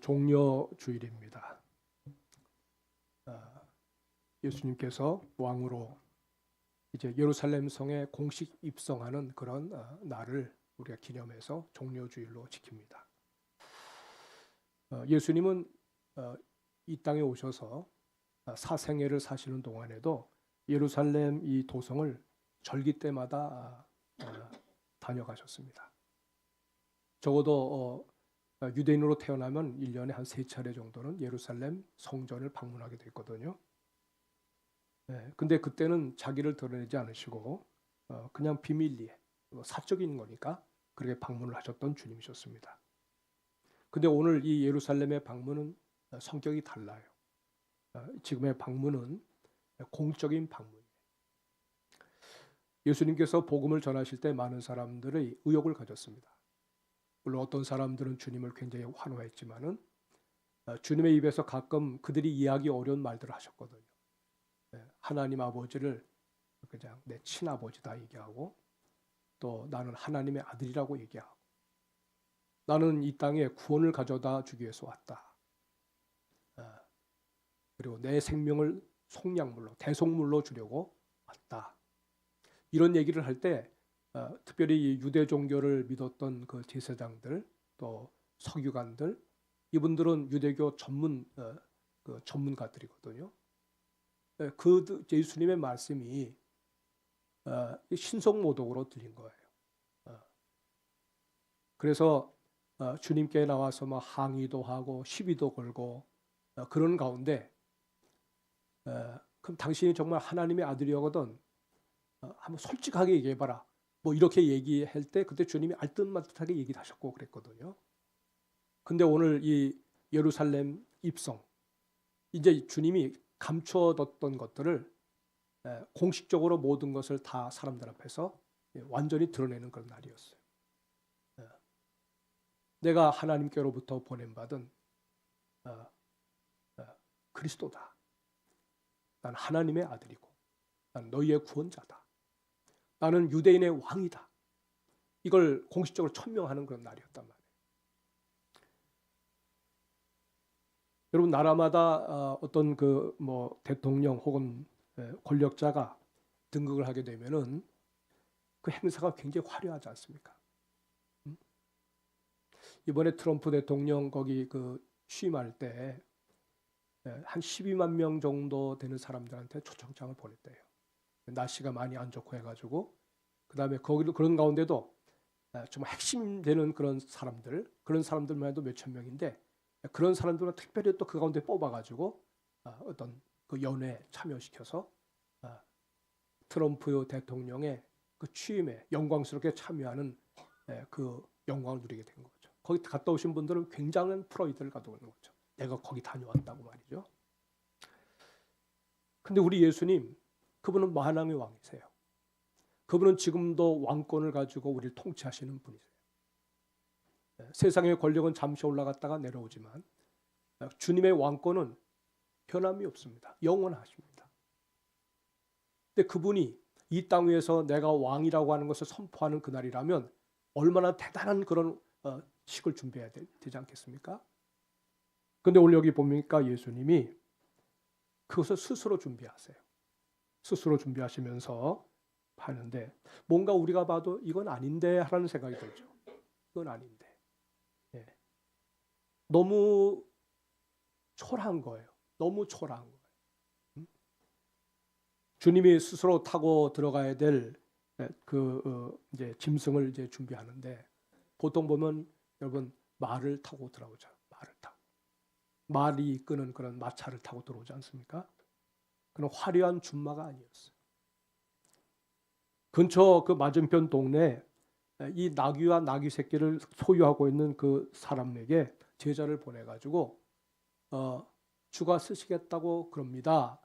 종려 주일입니다. 예수님께서 왕으로 이제 예루살렘 성에 공식 입성하는 그런 날을 우리가 기념해서 종려 주일로 지킵니다. 예수님은 이 땅에 오셔서 사생애를 사시는 동안에도 예루살렘 이 도성을 절기 때마다 다녀가셨습니다. 적어도 유대인으로 태어나면 1년에 한 3차례 정도는 예루살렘 성전을 방문하게 됐거든요. 근데 그때는 자기를 드러내지 않으시고 그냥 비밀리에 사적인 거니까 그렇게 방문을 하셨던 주님이셨습니다. 근데 오늘 이 예루살렘의 방문은 성격이 달라요. 지금의 방문은 공적인 방문이에요. 예수님께서 복음을 전하실 때 많은 사람들의 의욕을 가졌습니다. 물론 어떤 사람들은 주님을 굉장히 환호했지만은 주님의 입에서 가끔 그들이 이해하기 어려운 말들을 하셨거든요. 하나님 아버지를 그냥 내 친아버지다 얘기하고, 또 나는 하나님의 아들이라고 얘기하고, 나는 이 땅에 구원을 가져다 주기 위해서 왔다. 그리고 내 생명을 속량물로, 대속물로 주려고 왔다. 이런 얘기를 할 때 특별히 유대 종교를 믿었던 그 제사장들, 또 서기관들, 이분들은 유대교 전문가들이거든요. 그 예수님의 말씀이 신성모독으로 들린 거예요. 그래서 주님께 나와서 막 항의도 하고 시비도 걸고 그런 가운데 그럼 당신이 정말 하나님의 아들이거든, 한번 솔직하게 얘기해봐라, 뭐 이렇게 얘기할 때 그때 주님이 알듯말듯하게 얘기를 하셨고 그랬거든요. 근데 오늘 이 예루살렘 입성, 이제 주님이 감춰뒀던 것들을 공식적으로 모든 것을 다 사람들 앞에서 완전히 드러내는 그런 날이었어요. 내가 하나님께로부터 보냄받은 그리스도다. 난 하나님의 아들이고, 난 너희의 구원자다. 나는 유대인의 왕이다. 이걸 공식적으로 천명하는 그런 날이었단 말이에요. 여러분, 나라마다 어떤 그 뭐 대통령 혹은 권력자가 등극을 하게 되면은 그 행사가 굉장히 화려하지 않습니까? 이번에 트럼프 대통령 거기 그 취임할 때 한 12만 명 정도 되는 사람들한테 초청장을 보냈대요. 날씨가 많이 안 좋고 해가지고, 그 다음에 거기도 그런 가운데도 좀 핵심 되는 그런 사람들만 해도 몇천 명인데, 그런 사람들은 특별히 또 그 가운데 뽑아가지고 어떤 그 연회에 참여시켜서 트럼프 대통령의 그 취임에 영광스럽게 참여하는 그 영광을 누리게 된 거죠. 거기 갔다 오신 분들은 굉장한 프라이드를 가지고 있는 거죠. 내가 거기 다녀왔다고 말이죠. 근데 우리 예수님, 그분은 만왕의 왕이세요. 그분은 지금도 왕권을 가지고 우리를 통치하시는 분이세요. 세상의 권력은 잠시 올라갔다가 내려오지만 주님의 왕권은 변함이 없습니다. 영원하십니다. 근데 그분이 이 땅 위에서 내가 왕이라고 하는 것을 선포하는 그날이라면 얼마나 대단한 그런 식을 준비해야 되지 않겠습니까? 근데 오늘 여기 보니까 예수님이 그것을 스스로 준비하세요. 스스로 준비하시면서 하는데, 뭔가 우리가 봐도 이건 아닌데 하라는 생각이 들죠. 이건 아닌데. 너무 초라한 거예요. 너무 초라한 거예요. 주님이 스스로 타고 들어가야 될 이제 짐승을 이제 준비하는데, 보통 보면 여러분 말을 타고 들어오죠. 말을 타고. 말이 이끄는 그런 마차를 타고 들어오지 않습니까? 그런 화려한 준마가 아니었어요. 근처 그 맞은편 동네에 이 나귀와 나귀 새끼를 소유하고 있는 그 사람에게 제자를 보내가지고 주가 쓰시겠다고 그럽니다.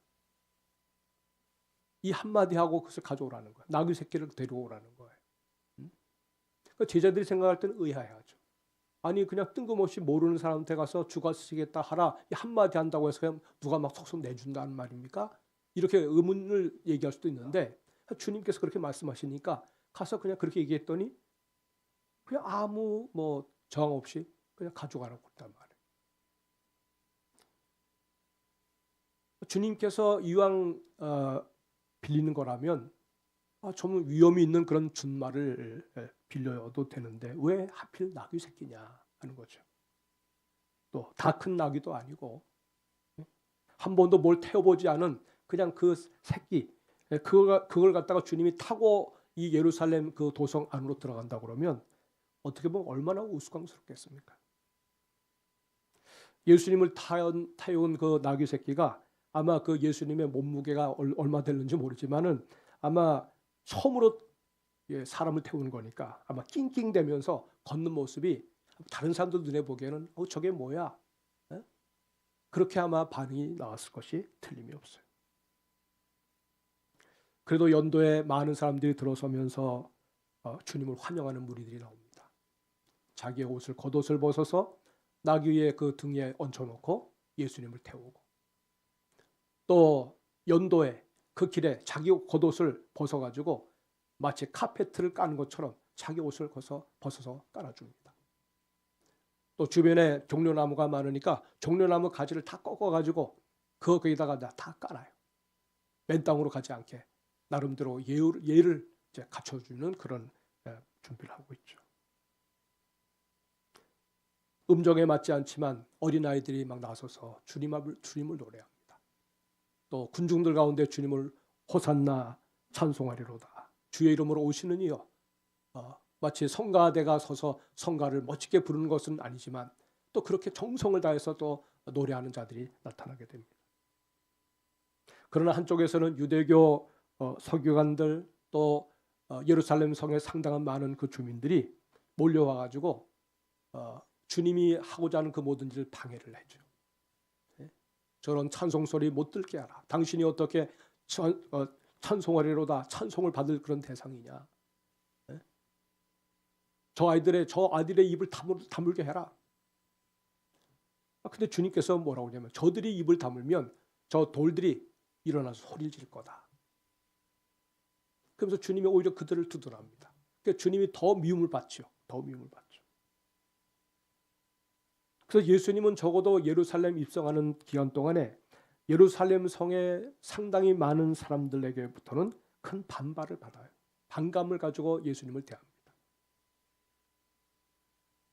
이 한마디 하고 그것을 가져오라는 거예요. 나귀 새끼를 데려오라는 거예요. 그러니까 제자들이 생각할 때는 의아해하죠. 아니 그냥 뜬금없이 모르는 사람한테 가서 주가 쓰시겠다 하라, 이 한마디 한다고 해서 그냥 누가 막 속속 내준다는 말입니까? 이렇게 의문을 얘기할 수도 있는데, 주님께서 그렇게 말씀하시니까 가서 그냥 그렇게 얘기했더니 그냥 아무 뭐 저항 없이 그냥 가져가라고 했단 말이에요. 주님께서 이왕 빌리는 거라면 좀 위험이 있는 그런 준말을 빌려도 되는데 왜 하필 나귀 새끼냐 하는 거죠. 또 다 큰 나귀도 아니고 한 번도 뭘 태워보지 않은 그냥 그 새끼, 그걸 갖다가 주님이 타고 이 예루살렘 그 도성 안으로 들어간다 그러면 어떻게 보면 얼마나 우스꽝스럽겠습니까? 예수님을 태운 그 나귀 새끼가 아마 그 예수님의 몸무게가 얼마 되는지 모르지만은 아마 처음으로 사람을 태우는 거니까 아마 낑낑대면서 걷는 모습이 다른 사람들 눈에 보기에는 저게 뭐야? 그렇게 아마 반응이 나왔을 것이 틀림이 없어요. 그래도 연도에 많은 사람들이 들어서면서 주님을 환영하는 무리들이 나옵니다. 자기의 옷을 겉옷을 벗어서 나귀 위에 그 등에 얹혀놓고 예수님을 태우고 또 연도에 그 길에 자기 겉옷을 벗어가지고 마치 카페트를 까는 것처럼 자기 옷을 벗어서 깔아줍니다. 또 주변에 종려나무가 많으니까 종려나무 가지를 다 꺾어가지고 거기다가 다 깔아요. 맨 땅으로 가지 않게 나름대로 예를 이제 갖춰주는 그런 준비를 하고 있죠. 음정에 맞지 않지만 어린아이들이 막 나서서 주님을 노래합니다. 또 군중들 가운데 주님을 호산나 찬송하리로다. 주의 이름으로 오시는 이여. 마치 성가대가 서서 성가를 멋지게 부르는 것은 아니지만 또 그렇게 정성을 다해서 또 노래하는 자들이 나타나게 됩니다. 그러나 한쪽에서는 유대교 서기관들 또 예루살렘 성에 상당한 많은 그 주민들이 몰려와 가지고 주님이 하고자 하는 그 모든 일을 방해를 해줘요. 저런 찬송 소리 못 들게 하라. 당신이 어떻게 찬송하리로다 찬송을 받을 그런 대상이냐. 저 아이들의 입을 다물게 해라. 근데 주님께서 뭐라고 하냐면 저들이 입을 다물면 저 돌들이 일어나서 소리를 질 거다. 그러면서 주님이 오히려 그들을 두둔합니다. 그러니까 주님이 더 미움을 받죠. 더 미움을 받죠. 그래서 예수님은 적어도 예루살렘 입성하는 기간 동안에 예루살렘 성에 상당히 많은 사람들에게부터는 큰 반발을 받아요. 반감을 가지고 예수님을 대합니다.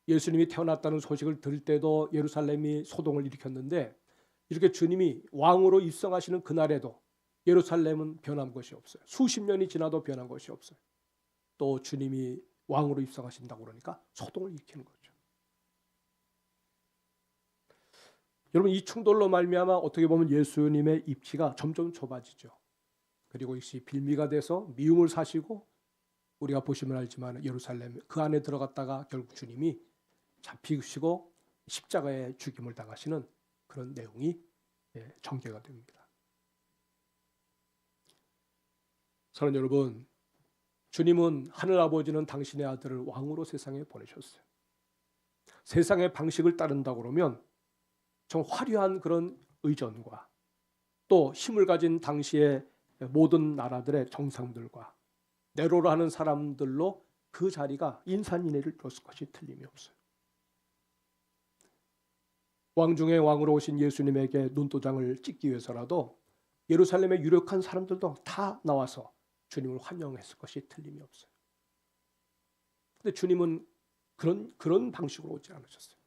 예수님이 태어났다는 소식을 들을 때도 예루살렘이 소동을 일으켰는데 이렇게 주님이 왕으로 입성하시는 그날에도 예루살렘은 변한 것이 없어요. 수십 년이 지나도 변한 것이 없어요. 또 주님이 왕으로 입성하신다고 그러니까 소동을 일으키는 거죠. 여러분 이 충돌로 말미암아 어떻게 보면 예수님의 입지가 점점 좁아지죠. 그리고 이것이 빌미가 돼서 미움을 사시고 우리가 보시면 알지만 예루살렘 그 안에 들어갔다가 결국 주님이 잡히시고 십자가에 죽임을 당하시는 그런 내용이 전개가 됩니다. 사랑하는 여러분, 주님은 하늘 아버지는 당신의 아들을 왕으로 세상에 보내셨어요. 세상의 방식을 따른다고 그러면 좀 화려한 그런 의전과 또 힘을 가진 당시의 모든 나라들의 정상들과 네로라 하는 사람들로 그 자리가 인산인해를 줬을 것이 틀림이 없어요. 왕 중에 왕으로 오신 예수님에게 눈도장을 찍기 위해서라도 예루살렘의 유력한 사람들도 다 나와서 주님을 환영했을 것이 틀림이 없어요. 근데 주님은 그런 방식으로 오지 않으셨어요.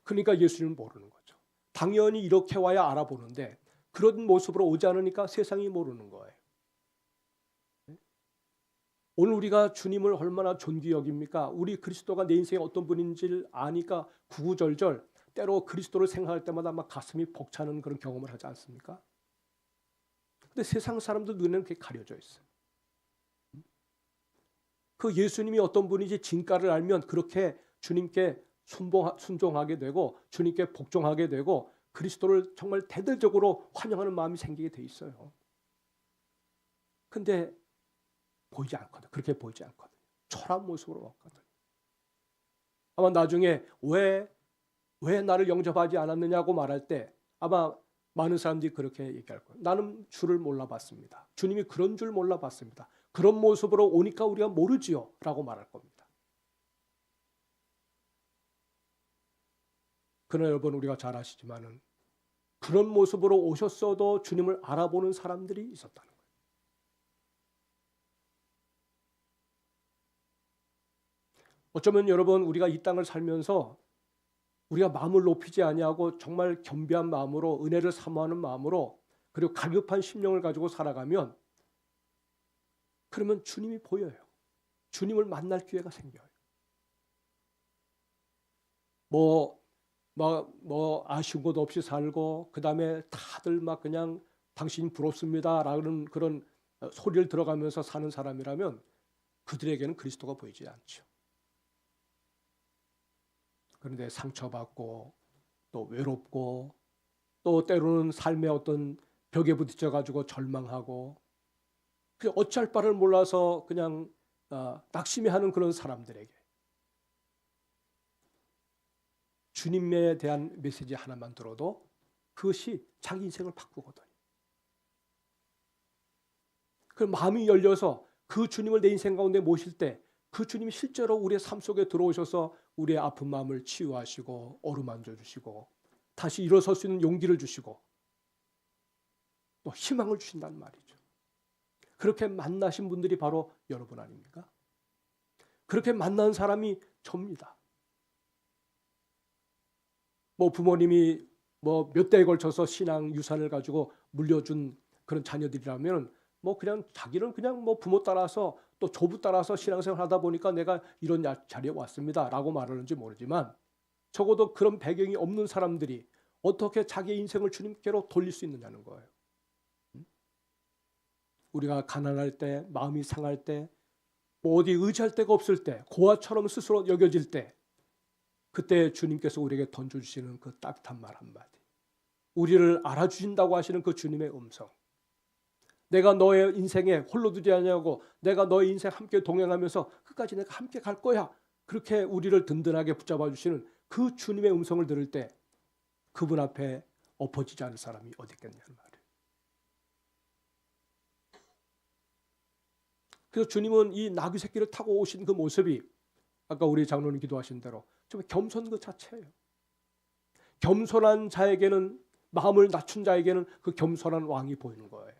그러니까 예수님은 모르는 거죠. 당연히 이렇게 와야 알아보는데 그런 모습으로 오지 않으니까 세상이 모르는 거예요. 오늘 우리가 주님을 얼마나 존귀히 여깁니까? 우리 그리스도가 내 인생에 어떤 분인지를 아니까 구구절절 때로 그리스도를 생각할 때마다 막 가슴이 벅차는 그런 경험을 하지 않습니까? 근데 세상 사람들 눈에는 그게 가려져 있어요. 그 예수님이 어떤 분인지 진가를 알면 그렇게 주님께 순종하게 되고 주님께 복종하게 되고 그리스도를 정말 대대적으로 환영하는 마음이 생기게 돼 있어요. 근데 보이지 않거든. 그렇게 보이지 않거든. 초라한 모습으로 왔거든. 아마 나중에 왜 나를 영접하지 않았느냐고 말할 때 아마 많은 사람들이 그렇게 얘기할 거예요. 나는 주를 몰라봤습니다. 주님이 그런 줄 몰라봤습니다. 그런 모습으로 오니까 우리가 모르지요 라고 말할 겁니다. 그러나 여러분 우리가 잘 아시지만은 그런 모습으로 오셨어도 주님을 알아보는 사람들이 있었다는 거예요. 어쩌면 여러분 우리가 이 땅을 살면서 우리가 마음을 높이지 아니하고 정말 겸비한 마음으로 은혜를 사모하는 마음으로 그리고 갈급한 심령을 가지고 살아가면 그러면 주님이 보여요. 주님을 만날 기회가 생겨요. 뭐 아쉬운 것도 없이 살고 그 다음에 다들 막 그냥 당신이 부럽습니다라는 그런 소리를 들어가면서 사는 사람이라면 그들에게는 그리스도가 보이지 않죠. 그런데 상처받고 또 외롭고 또 때로는 삶의 어떤 벽에 부딪혀 가지고 절망하고 어찌할 바를 몰라서 그냥 낙심해하는 그런 사람들에게 주님에 대한 메시지 하나만 들어도 그것이 자기 인생을 바꾸거든요. 그 마음이 열려서 그 주님을 내 인생 가운데 모실 때 그 주님이 실제로 우리의 삶 속에 들어오셔서 우리의 아픈 마음을 치유하시고 어루만져 주시고 다시 일어설 수 있는 용기를 주시고 또 희망을 주신다는 말이죠. 그렇게 만나신 분들이 바로 여러분 아닙니까? 그렇게 만난 사람이 접니다. 뭐 부모님이 뭐 몇 대에 걸쳐서 신앙 유산을 가지고 물려준 그런 자녀들이라면 뭐 그냥 자기는 그냥 뭐 부모 따라서 또 조부 따라서 신앙생활 하다 보니까 내가 이런 자리에 왔습니다라고 말하는지 모르지만 적어도 그런 배경이 없는 사람들이 어떻게 자기의 인생을 주님께로 돌릴 수 있느냐는 거예요. 우리가 가난할 때, 마음이 상할 때, 뭐 어디 의지할 데가 없을 때, 고아처럼 스스로 여겨질 때 그때 주님께서 우리에게 던져주시는 그 따뜻한 말 한마디, 우리를 알아주신다고 하시는 그 주님의 음성, 내가 너의 인생에 홀로 두지 않냐고, 내가 너의 인생 함께 동행하면서 끝까지 내가 함께 갈 거야, 그렇게 우리를 든든하게 붙잡아 주시는 그 주님의 음성을 들을 때 그분 앞에 엎어지지 않을 사람이 어디 있겠냐는 말이에요. 그래서 주님은 이 나귀 새끼를 타고 오신 그 모습이 아까 우리 장로님 기도하신 대로 좀 겸손 그 자체예요. 겸손한 자에게는, 마음을 낮춘 자에게는 그 겸손한 왕이 보이는 거예요.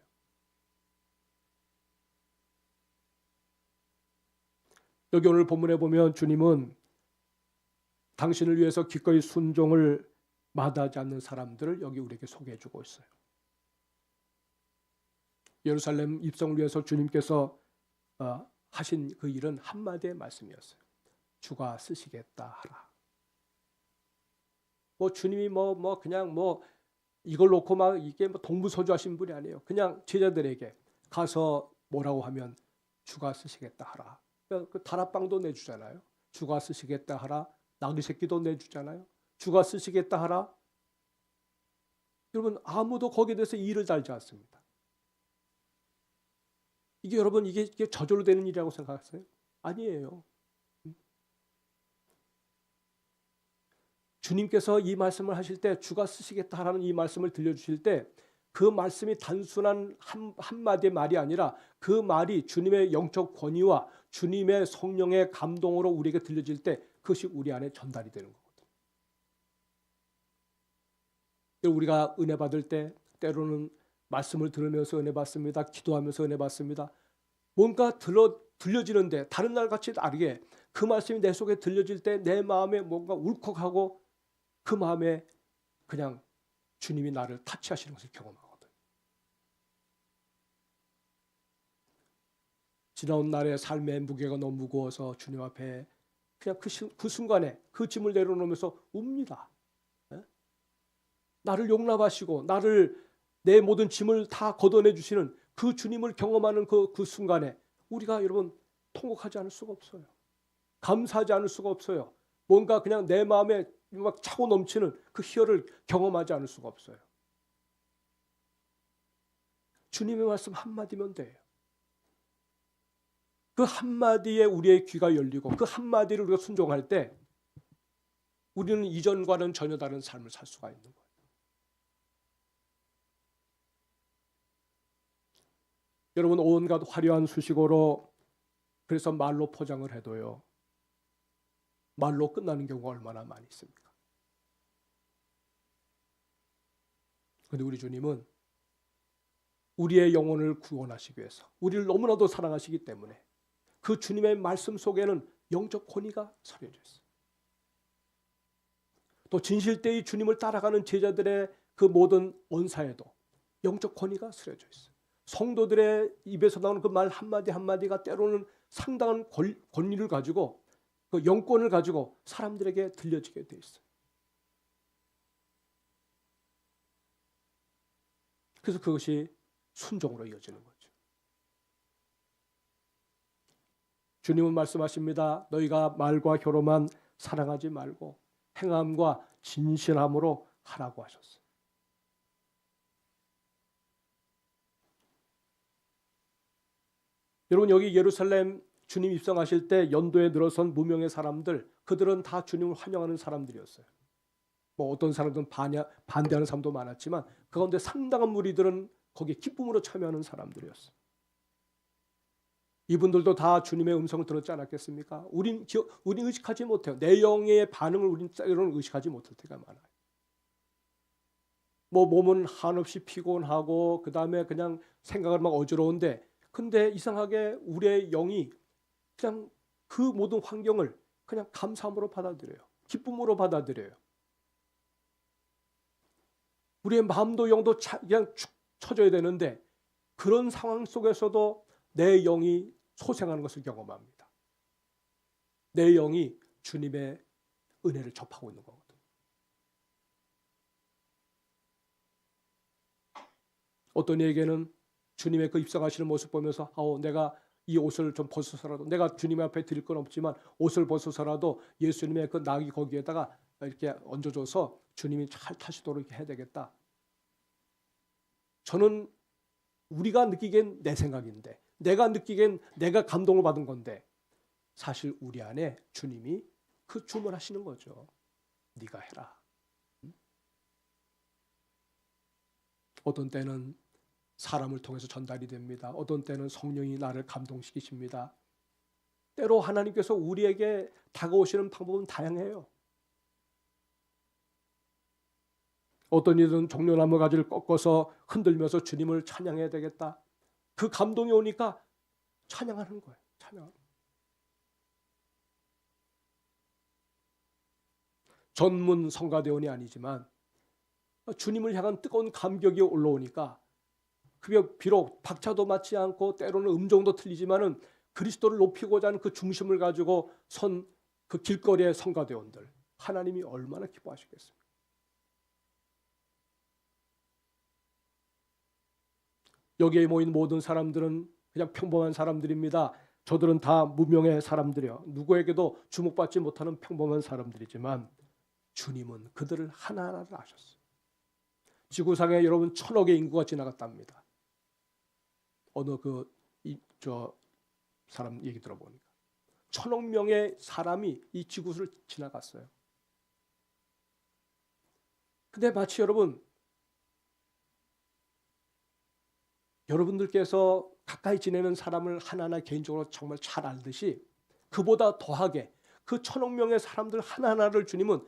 여기 오늘 본문에 보면 주님은 당신을 위해서 기꺼이 순종을 마다하지 않는 사람들을 여기 우리에게 소개해 주고 있어요. 예루살렘 입성을 위해서 주님께서 하신 그 일은 한마디의 말씀이었어요. 주가 쓰시겠다 하라. 뭐 주님이 그냥 이걸 놓고 막 이게 동부서주하신 분이 아니에요. 그냥 제자들에게 가서 뭐라고 하면 주가 쓰시겠다 하라. 그 다락방도 내주잖아요. 주가 쓰시겠다 하라. 나귀 새끼도 내주잖아요. 주가 쓰시겠다 하라. 여러분 아무도 거기에 대해서 이의를 달지 않습니다. 이게 여러분 이게 저절로 되는 일이라고 생각하세요? 아니에요. 주님께서 이 말씀을 하실 때 주가 쓰시겠다 하라는 이 말씀을 들려주실 때 그 말씀이 단순한 한마디의 말이 아니라 그 말이 주님의 영적 권위와 주님의 성령의 감동으로 우리에게 들려질 때 그것이 우리 안에 전달이 되는 거거든요. 우리가 은혜 받을 때 때로는 말씀을 들으면서 은혜 받습니다. 기도하면서 은혜 받습니다. 뭔가 들려지는데 다른 날 같이 다르게 그 말씀이 내 속에 들려질 때 내 마음에 뭔가 울컥하고 그 마음에 그냥 주님이 나를 타치하시는 것을 경험하거든. 지나온 날의 삶의 무게가 너무 무거워서 주님 앞에 그냥 그 순간에 그 짐을 내려놓으면서 웁니다. 나를 용납하시고 나를 내 모든 짐을 다 걷어내 주시는 그 주님을 경험하는 그 순간에 우리가 여러분 통곡하지 않을 수가 없어요. 감사하지 않을 수가 없어요. 뭔가 그냥 내 마음에 막 차고 넘치는 그 희열을 경험하지 않을 수가 없어요. 주님의 말씀 한마디면 돼요. 그 한마디에 우리의 귀가 열리고 그 한마디를 우리가 순종할 때 우리는 이전과는 전혀 다른 삶을 살 수가 있는 거예요. 여러분 온갖 화려한 수식어로 그래서 말로 포장을 해도요. 말로 끝나는 경우가 얼마나 많이 있습니까? 그런데 우리 주님은 우리의 영혼을 구원하시기 위해서 우리를 너무나도 사랑하시기 때문에 그 주님의 말씀 속에는 영적 권위가 서려져 있어요. 또 진실되이 주님을 따라가는 제자들의 그 모든 언사에도 영적 권위가 서려져 있어요. 성도들의 입에서 나오는 그 말 한마디 한마디가 때로는 상당한 권위를 가지고 그 영권을 가지고 사람들에게 들려지게 돼 있어요. 그래서 그것이 순종으로 이어지는 거죠. 주님은 말씀하십니다. 너희가 말과 혀로만 사랑하지 말고 행함과 진실함으로 하라고 하셨어요. 여러분, 여기 예루살렘 주님 입성하실 때 연도에 늘어선 무명의 사람들, 그들은 다 주님을 환영하는 사람들이었어요. 뭐 어떤 사람들은 반대하는 사람도 많았지만 그 가운데 상당한 무리들은 거기에 기쁨으로 참여하는 사람들이었어요. 이분들도 다 주님의 음성을 들었지 않았겠습니까? 우린 의식하지 못해요. 내 영의 반응을 우린 때로는 의식하지 못할 때가 많아요. 뭐 몸은 한없이 피곤하고 그 다음에 그냥 생각을 막 어지러운데, 근데 이상하게 우리의 영이 그냥 그 모든 환경을 그냥 감사함으로 받아들여요. 기쁨으로 받아들여요. 우리의 마음도 영도 그냥 축 처져야 되는데 그런 상황 속에서도 내 영이 소생하는 것을 경험합니다. 내 영이 주님의 은혜를 접하고 있는 거거든요. 어떤 이에게는 주님의 그 입성하시는 모습 보면서 내가 이 옷을 좀 벗어서라도, 내가 주님 앞에 드릴 건 없지만 옷을 벗어서라도 예수님의 그 나귀 거기에다가 이렇게 얹어줘서 주님이 잘 타시도록 이렇게 해야 되겠다. 저는 우리가 느끼기엔 내 생각인데, 내가 느끼기엔 내가 감동을 받은 건데, 사실 우리 안에 주님이 그 주문하시는 거죠. 네가 해라. 어떤 때는 사람을 통해서 전달이 됩니다. 어떤 때는 성령이 나를 감동시키십니다. 때로 하나님께서 우리에게 다가오시는 방법은 다양해요. 어떤 이들은 종려나무 가지를 꺾어서 흔들면서 주님을 찬양해야 되겠다. 그 감동이 오니까 찬양하는 거예요. 찬양. 전문 성가대원이 아니지만 주님을 향한 뜨거운 감격이 올라오니까, 그게 비록 박자도 맞지 않고 때로는 음정도 틀리지만은 그리스도를 높이고자 하는 그 중심을 가지고 선 그 길거리의 성가대원들, 하나님이 얼마나 기뻐하시겠습니까? 여기에 모인 모든 사람들은 그냥 평범한 사람들입니다. 저들은 다 무명의 사람들이요. 누구에게도 주목받지 못하는 평범한 사람들이지만 주님은 그들을 하나하나를 아셨어요. 지구상에 여러분 1,000억의 인구가 지나갔답니다. 어느 사람 얘기 들어보니까 1,000억 명의 사람이 이 지구를 지나갔어요. 근데 마치 여러분들께서 가까이 지내는 사람을 하나하나 개인적으로 정말 잘 알듯이, 그보다 더하게 그 1,000억 명의 사람들 하나하나를 주님은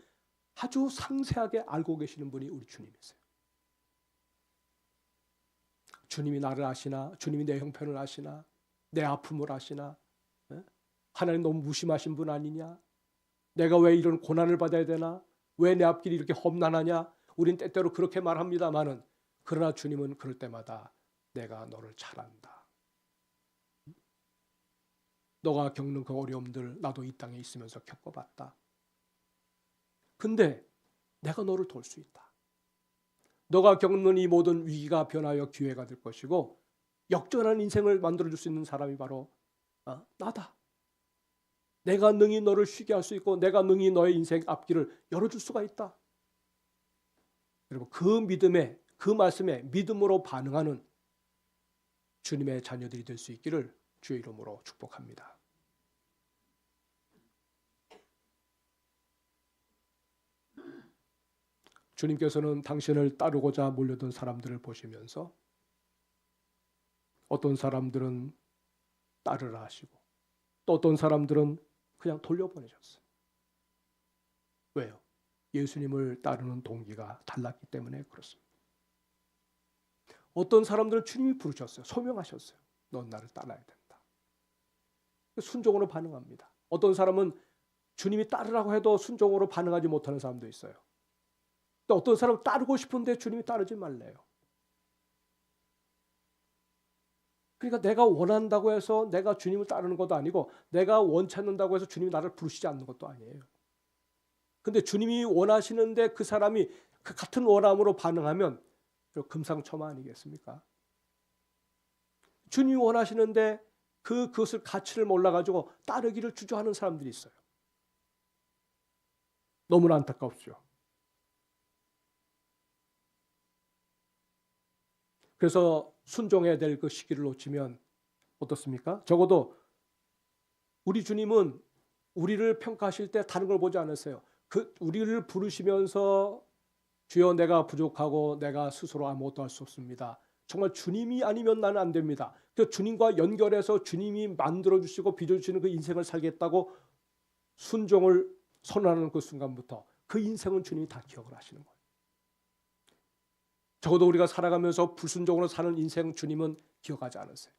아주 상세하게 알고 계시는 분이 우리 주님이세요. 주님이 나를 아시나? 주님이 내 형편을 아시나? 내 아픔을 아시나? 하나님 너무 무심하신 분 아니냐? 내가 왜 이런 고난을 받아야 되나? 왜 내 앞길이 이렇게 험난하냐? 우린 때때로 그렇게 말합니다마는, 그러나 주님은 그럴 때마다 내가 너를 잘 안다. 너가 겪는 그 어려움들 나도 이 땅에 있으면서 겪어봤다. 근데 내가 너를 도울 수 있다. 너가 겪는 이 모든 위기가 변하여 기회가 될 것이고 역전한 인생을 만들어줄 수 있는 사람이 바로 나다. 내가 능히 너를 쉬게 할 수 있고 내가 능히 너의 인생 앞길을 열어줄 수가 있다. 여러분, 그 믿음에, 그 말씀에 믿음으로 반응하는 주님의 자녀들이 될 수 있기를 주의 이름으로 축복합니다. 주님께서는 당신을 따르고자 몰려든 사람들을 보시면서 어떤 사람들은 따르라 하시고 또 어떤 사람들은 그냥 돌려보내셨어요. 왜요? 예수님을 따르는 동기가 달랐기 때문에 그렇습니다. 어떤 사람들은 주님이 부르셨어요. 소명하셨어요. 넌 나를 따라야 된다. 순종으로 반응합니다. 어떤 사람은 주님이 따르라고 해도 순종으로 반응하지 못하는 사람도 있어요. 또 어떤 사람은 따르고 싶은데 주님이 따르지 말래요. 그러니까 내가 원한다고 해서 내가 주님을 따르는 것도 아니고 내가 원치 않는다고 해서 주님이 나를 부르시지 않는 것도 아니에요. 근데 주님이 원하시는데 그 사람이 그 같은 원함으로 반응하면 금상첨화 아니겠습니까? 주님이 원하시는데 그것을 가치를 몰라가지고 따르기를 주저하는 사람들이 있어요. 너무나 안타깝죠. 그래서 순종해야 될 그 시기를 놓치면 어떻습니까? 적어도 우리 주님은 우리를 평가하실 때 다른 걸 보지 않으세요. 우리를 부르시면서 주여 내가 부족하고 내가 스스로 아무것도 할 수 없습니다. 정말 주님이 아니면 나는 안 됩니다. 그 주님과 연결해서 주님이 만들어주시고 빚어주시는 그 인생을 살겠다고 순종을 선언하는 그 순간부터 그 인생은 주님이 다 기억을 하시는 거예요. 적어도 우리가 살아가면서 불순종으로 사는 인생 주님은 기억하지 않으세요.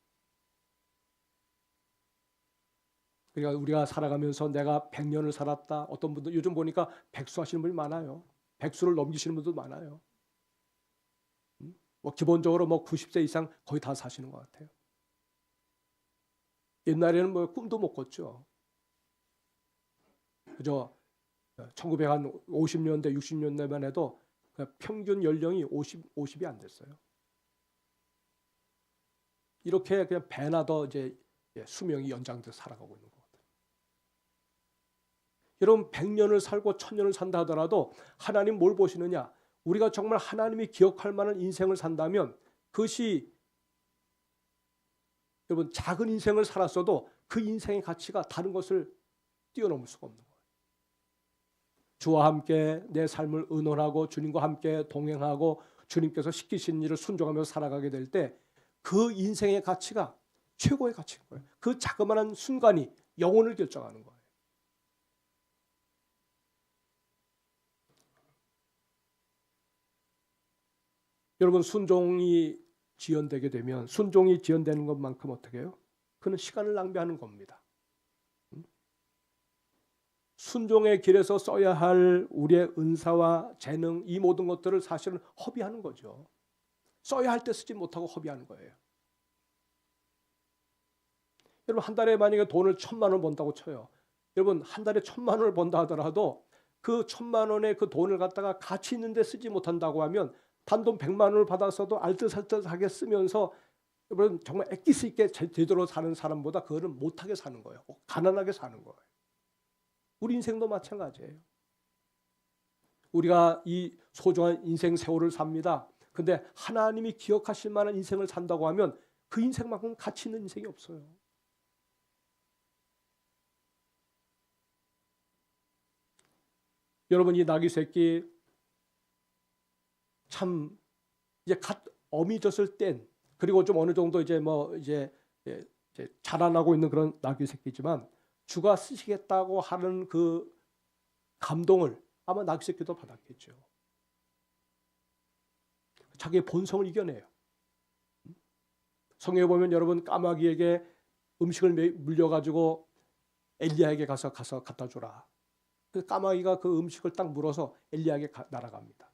그러니까 우리가 살아가면서 내가 100년을 살았다. 어떤 분들 요즘 보니까 백수 하시는 분이 많아요. 백수를 넘기시는 분도 많아요. 뭐 기본적으로 뭐 90세 이상 거의 다 사시는 것 같아요. 옛날에는 뭐 꿈도 못 꿨죠. 그저 1950년대, 60년대만 해도 평균 연령이 50이 안 됐어요. 이렇게 그냥 배나 더 이제 수명이 연장돼서 살아가고 있는 것 같아요. 여러분 100년을 살고 1000년을 산다 하더라도 하나님 뭘 보시느냐? 우리가 정말 하나님이 기억할 만한 인생을 산다면 그것이 여러분 작은 인생을 살았어도 그 인생의 가치가 다른 것을 뛰어넘을 수가 없는 거예요. 주와 함께 내 삶을 의논하고 주님과 함께 동행하고 주님께서 시키신 일을 순종하면서 살아가게 될 때 그 인생의 가치가 최고의 가치인 거예요. 그 자그마한 순간이 영혼을 결정하는 거예요. 여러분 순종이 지연되게 되면 순종이 지연되는 것만큼 어떻게 해요? 그는 시간을 낭비하는 겁니다. 순종의 길에서 써야 할 우리의 은사와 재능 이 모든 것들을 사실은 허비하는 거죠. 써야 할 때 쓰지 못하고 허비하는 거예요. 여러분 한 달에 만약에 돈을 1000만 원 번다고 쳐요. 여러분 한 달에 1000만 원을 번다 하더라도 그 1000만 원의 그 돈을 갖다가 가치 있는 데 쓰지 못한다고 하면 단돈 100만 원을 받아서도 알뜰살뜰하게 쓰면서 여러분 정말 액기스 있게 제대로 사는 사람보다 그거는 못하게 사는 거예요. 가난하게 사는 거예요. 우리 인생도 마찬가지예요. 우리가 이 소중한 인생 세월을 삽니다. 근데 하나님이 기억하실 만한 인생을 산다고 하면 그 인생만큼 가치 있는 인생이 없어요. 여러분 이 나귀 새끼 참 이제 갓 어미 젖을 뗀 그리고 좀 어느 정도 이제 뭐 이제 자라나고 있는 그런 나귀 새끼지만 주가 쓰시겠다고 하는 그 감동을 아마 나귀 새끼도 받았겠죠. 자기의 본성을 이겨내요. 성경에 보면 여러분 까마귀에게 음식을 물려가지고 엘리야에게 가서 갖다 주라. 그 까마귀가 그 음식을 딱 물어서 엘리야에게 날아갑니다.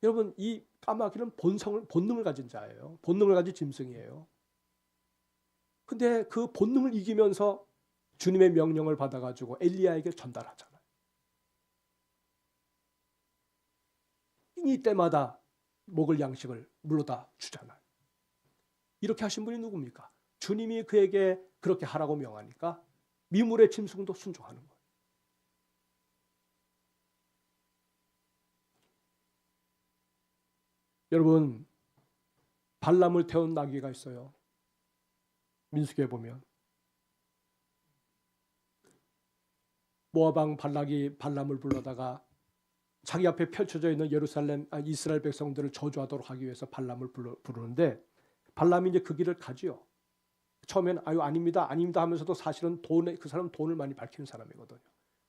여러분 이 까마귀는 본능을 가진 자예요. 본능을 가진 짐승이에요. 근데 그 본능을 이기면서 주님의 명령을 받아가지고 엘리야에게 전달하잖아요. 이때마다 먹을 양식을 물러다 주잖아요. 이렇게 하신 분이 누굽니까? 주님이 그에게 그렇게 하라고 명하니까 미물의 짐승도 순종하는 거예요. 여러분 발람을 태운 나귀가 있어요. 민수기에 보면 모압 왕 발락이 발람을 불러다가 자기 앞에 펼쳐져 있는 이스라엘 백성들을 저주하도록 하기 위해서 발람을 부르는데 발람이 이제 그 길을 가지요. 처음엔 아닙니다 하면서도 사실은 그 사람은 돈을 많이 밝히는 사람이거든요.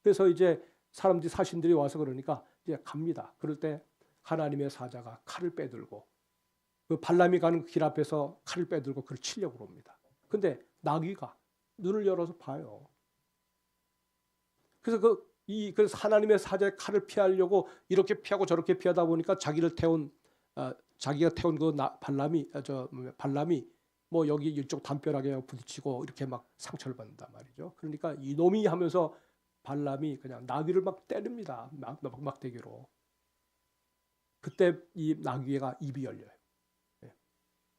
그래서 이제 사람들이 사신들이 와서 그러니까 이제 갑니다. 그럴 때 하나님의 사자가 칼을 빼들고 그 발람이 가는 길 앞에서 칼을 빼들고 그를 치려고 합니다. 근데 나귀가 눈을 열어서 봐요. 그래서 그래서 하나님의 사자의 칼을 피하려고 이렇게 피하고 저렇게 피하다 보니까 자기가 태운 그 발람이 뭐 여기 이쪽 담벼락에 부딪히고 이렇게 막 상처를 받는단 말이죠. 그러니까 이놈이 하면서 발람이 그냥 나귀를 막 때립니다. 막대기로. 그때 이 나귀가 입이 열려요.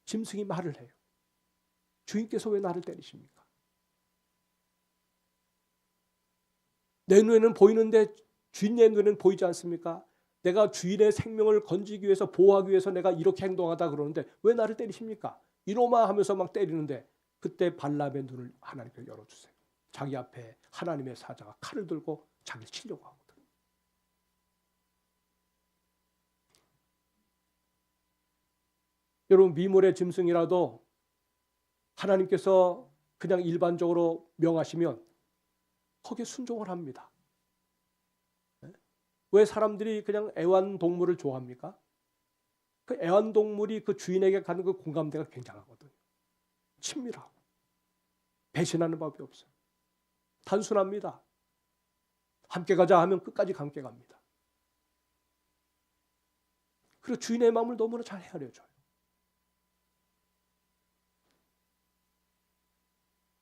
짐승이 말을 해요. 주인께서 왜 나를 때리십니까? 내 눈에는 보이는데 주인의 눈에는 보이지 않습니까? 내가 주인의 생명을 건지기 위해서 보호하기 위해서 내가 이렇게 행동하다 그러는데 왜 나를 때리십니까? 이놈아 하면서 막 때리는데 그때 발람의 눈을 하나님께서 열어주세요. 자기 앞에 하나님의 사자가 칼을 들고 자기를 치려고 하거든. 여러분 미물의 짐승이라도 하나님께서 그냥 일반적으로 명하시면 거기에 순종을 합니다. 왜 사람들이 그냥 애완동물을 좋아합니까? 그 애완동물이 그 주인에게 가는 그 공감대가 굉장하거든요. 친밀하고 배신하는 법이 없어요. 단순합니다. 함께 가자 하면 끝까지 함께 갑니다. 그리고 주인의 마음을 너무나 잘 헤아려줘요.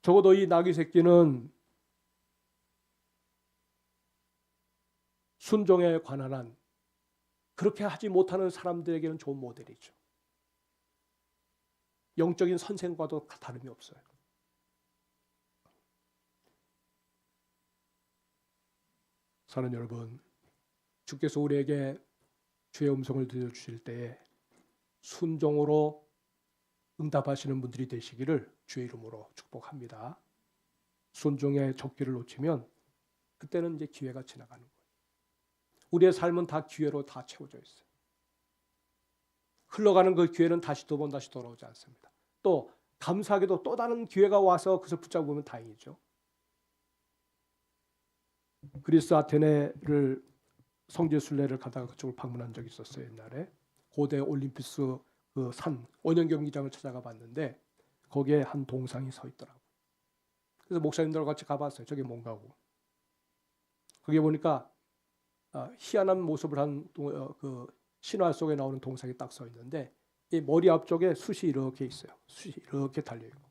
적어도 이 나귀 새끼는 순종에 관한 한 그렇게 하지 못하는 사람들에게는 좋은 모델이죠. 영적인 선생과도 다름이 없어요. 사랑하는 여러분, 주께서 우리에게 주의 음성을 들려주실 때에 순종으로 응답하시는 분들이 되시기를 주의 이름으로 축복합니다. 순종의 적기를 놓치면 그때는 이제 기회가 지나가는 거예요. 우리의 삶은 다 기회로 다 채워져 있어요. 흘러가는 그 기회는 다시 두 번 다시 돌아오지 않습니다. 또 감사하게도 또 다른 기회가 와서 그것을 붙잡으면 다행이죠. 그리스 아테네를 성지 순례를 가다가 그쪽을 방문한 적이 있었어요. 옛날에 고대 올림피스 그 산 원형 경기장을 찾아가 봤는데 거기에 한 동상이 서 있더라고요. 그래서 목사님들과 같이 가봤어요. 저게 뭔가고. 거기에 보니까 희한한 모습을 한 그 신화 속에 나오는 동상이 딱 서 있는데 이 머리 앞쪽에 숯이 이렇게 있어요. 숯이 이렇게 달려 있고.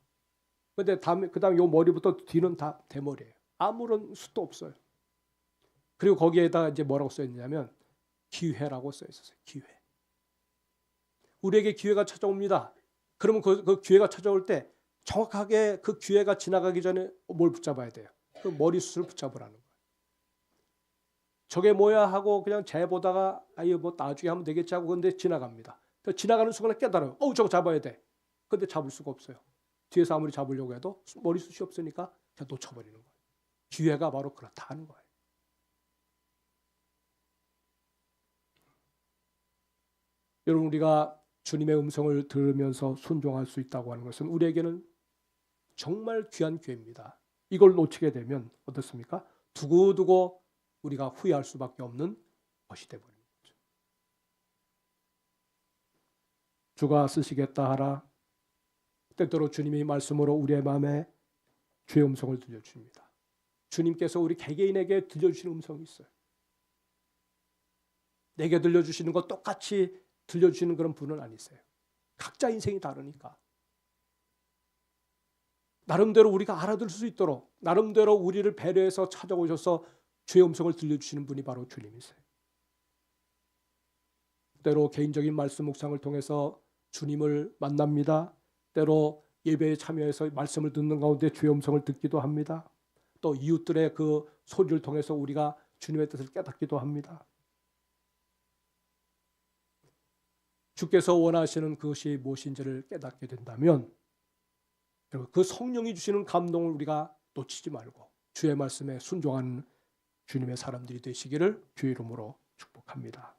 근데 그다음 요 머리부터 뒤는 다 대머리예요. 아무런 숯도 없어요. 그리고 거기에다 이제 뭐라고 써 있냐면 기회라고 써 있었어요. 기회. 우리에게 기회가 찾아옵니다. 그러면 그 기회가 찾아올 때 정확하게 그 기회가 지나가기 전에 뭘 붙잡아야 돼요? 그 머리숱을 붙잡으라는 거예요. 저게 뭐야 하고 그냥 재보다가 아유 뭐 나중에 하면 되겠지 하고 근데 지나갑니다. 지나가는 순간에 깨달아요. 저거 잡아야 돼. 근데 잡을 수가 없어요. 뒤에서 아무리 잡으려고 해도 머리숱이 없으니까 그냥 놓쳐버리는 거예요. 기회가 바로 그렇다 하는 거예요. 여러분 우리가 주님의 음성을 들으면서 순종할 수 있다고 하는 것은 우리에게는 정말 귀한 기회입니다. 이걸 놓치게 되면 어떻습니까? 두고두고 우리가 후회할 수밖에 없는 것이 되어버리는 거죠. 주가 쓰시겠다 하라. 때때로 주님이 말씀으로 우리의 마음에 주의 음성을 들려주십니다. 주님께서 우리 개개인에게 들려주시는 음성이 있어요. 내게 들려주시는 것 똑같이 들려주시는 그런 분은 아니세요. 각자 인생이 다르니까. 나름대로 우리가 알아들 수 있도록 나름대로 우리를 배려해서 찾아오셔서 주의 음성을 들려주시는 분이 바로 주님이세요. 때로 개인적인 말씀 묵상을 통해서 주님을 만납니다. 때로 예배에 참여해서 말씀을 듣는 가운데 주의 음성을 듣기도 합니다. 또 이웃들의 그 소리를 통해서 우리가 주님의 뜻을 깨닫기도 합니다. 주께서 원하시는 그것이 무엇인지를 깨닫게 된다면 그 성령이 주시는 감동을 우리가 놓치지 말고 주의 말씀에 순종하는 주님의 사람들이 되시기를 주의 이름으로 축복합니다.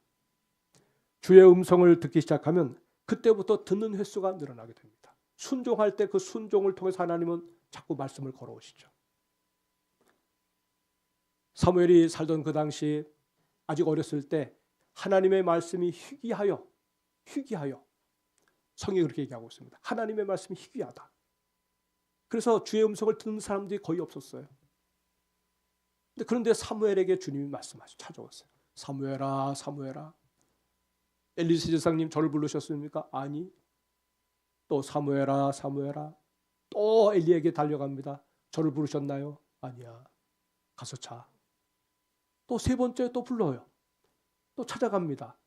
주의 음성을 듣기 시작하면 그때부터 듣는 횟수가 늘어나게 됩니다. 순종할 때 그 순종을 통해서 하나님은 자꾸 말씀을 걸어오시죠. 사무엘이 살던 그 당시 아직 어렸을 때 하나님의 말씀이 희귀하여 성경이 그렇게 얘기하고 있습니다. 하나님의 말씀이 희귀하다. 그래서 주의 음성을 듣는 사람들이 거의 없었어요. 그런데 사무엘에게 주님이 말씀하시고 찾아왔어요. 사무엘아, 사무엘아. 엘리시 제사장님 저를 부르셨습니까? 아니. 또 사무엘아, 사무엘아. 또 엘리에게 달려갑니다. 저를 부르셨나요? 아니야. 가서 자. 또 세 번째 또 불러요. 또 찾아갑니다.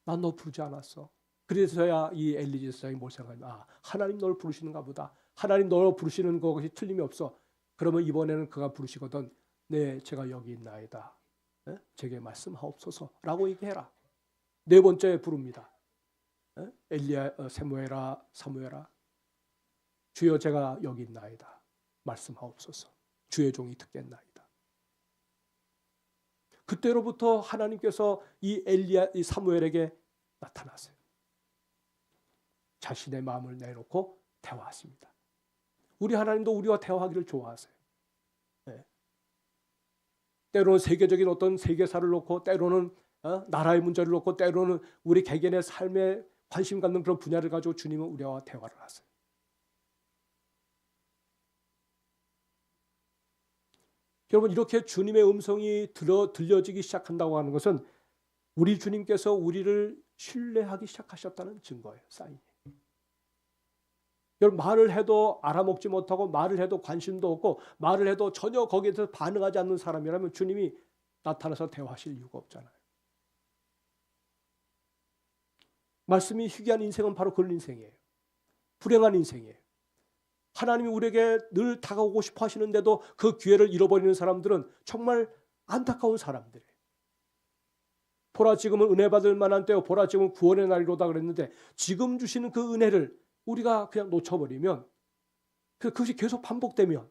난 너 부르지 않았어. 그래서야 이 엘리 제사장이 뭘 생각하냐. 아, 하나님 널 부르시는가 보다. 하나님 널 부르시는 것이 틀림이 없어. 그러면 이번에는 그가 부르시거든. 네, 제가 여기 있나이다. 네? 제게 말씀하옵소서라고 얘기해라. 네 번째 부릅니다. 네? 사무엘아, 사무엘아. 주여 제가 여기 있나이다. 말씀하옵소서. 주의 종이 듣겠나이다. 그때로부터 하나님께서 이 사무엘에게 나타나세요. 자신의 마음을 내놓고 대화하십니다. 우리 하나님도 우리와 대화하기를 좋아하세요. 네. 때로는 세계적인 어떤 세계사를 놓고, 때로는 나라의 문제를 놓고, 때로는 우리 개개인의 삶에 관심 갖는 그런 분야를 가지고 주님은 우리와 대화를 하세요. 여러분, 이렇게 주님의 음성이 들려지기 시작한다고 하는 것은 우리 주님께서 우리를 신뢰하기 시작하셨다는 증거예요. 사인이에요. 여러분, 말을 해도 알아먹지 못하고, 말을 해도 관심도 없고, 말을 해도 전혀 거기에 대해서 반응하지 않는 사람이라면 주님이 나타나서 대화하실 이유가 없잖아요. 말씀이 희귀한 인생은 바로 그런 인생이에요. 불행한 인생이에요. 하나님이 우리에게 늘 다가오고 싶어 하시는데도 그 기회를 잃어버리는 사람들은 정말 안타까운 사람들이에요. 보라, 지금은 은혜 받을 만한 때요. 보라, 지금은 구원의 날이로다 그랬는데, 지금 주시는 그 은혜를 우리가 그냥 놓쳐버리면, 그것이 계속 반복되면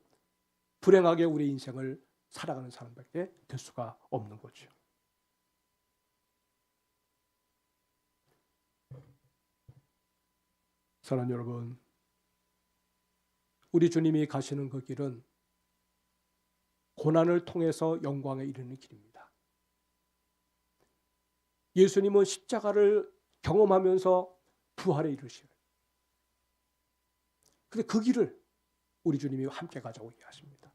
불행하게 우리 인생을 살아가는 사람밖에 될 수가 없는 거죠. 사랑하는 여러분, 우리 주님이 가시는 그 길은 고난을 통해서 영광에 이르는 길입니다. 예수님은 십자가를 경험하면서 부활에 이르시요. 근데 그 길을 우리 주님이 함께 가자고 얘기하십니다.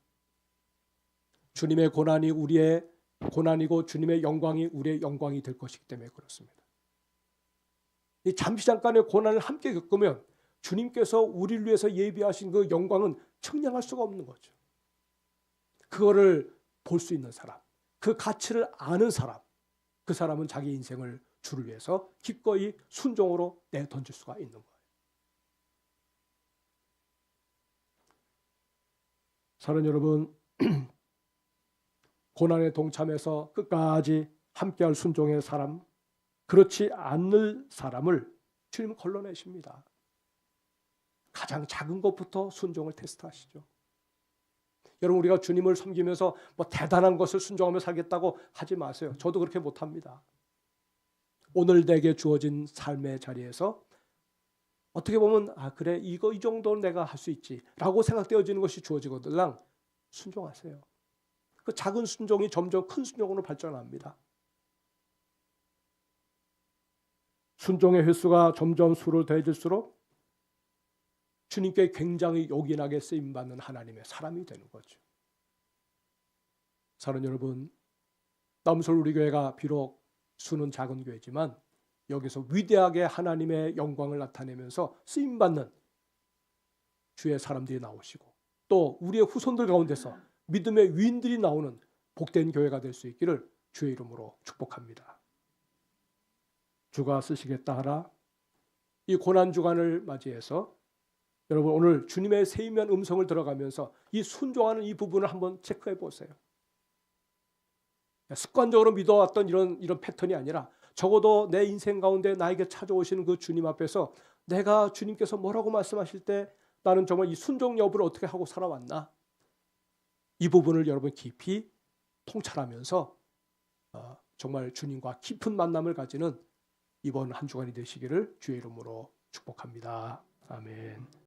주님의 고난이 우리의 고난이고 주님의 영광이 우리의 영광이 될 것이기 때문에 그렇습니다. 이 잠시 잠깐의 고난을 함께 겪으면 주님께서 우리를 위해서 예비하신 그 영광은 측량할 수가 없는 거죠. 그거를 볼 수 있는 사람, 그 가치를 아는 사람, 그 사람은 자기 인생을 주를 위해서 기꺼이 순종으로 내던질 수가 있는 거예요. 사랑하는 여러분, 고난에 동참해서 끝까지 함께할 순종의 사람, 그렇지 않을 사람을 주님은 걸러내십니다. 가장 작은 것부터 순종을 테스트하시죠. 여러분, 우리가 주님을 섬기면서 뭐 대단한 것을 순종하며 살겠다고 하지 마세요. 저도 그렇게 못합니다. 오늘 내게 주어진 삶의 자리에서 어떻게 보면 그래, 이 정도는 내가 할 수 있지 라고 생각되어지는 것이 주어지거든 순종하세요. 그 작은 순종이 점점 큰 순종으로 발전합니다. 순종의 횟수가 점점 수로 더해질수록 주님께 굉장히 요긴하게 쓰임받는 하나님의 사람이 되는 거죠. 사랑하는 여러분, 남솔 우리 교회가 비록 수는 작은 교회지만 여기서 위대하게 하나님의 영광을 나타내면서 쓰임받는 주의 사람들이 나오시고, 또 우리의 후손들 가운데서 믿음의 위인들이 나오는 복된 교회가 될 수 있기를 주의 이름으로 축복합니다. 주가 쓰시겠다 하라. 이 고난 주간을 맞이해서 여러분, 오늘 주님의 세미한 음성을 들어가면서 이 순종하는 이 부분을 한번 체크해 보세요. 습관적으로 믿어왔던 이런 패턴이 아니라 적어도 내 인생 가운데 나에게 찾아오시는 그 주님 앞에서 내가 주님께서 뭐라고 말씀하실 때 나는 정말 이 순종 여부를 어떻게 하고 살아왔나, 이 부분을 여러분 깊이 통찰하면서 정말 주님과 깊은 만남을 가지는 이번 한 주간이 되시기를 주의 이름으로 축복합니다. 아멘.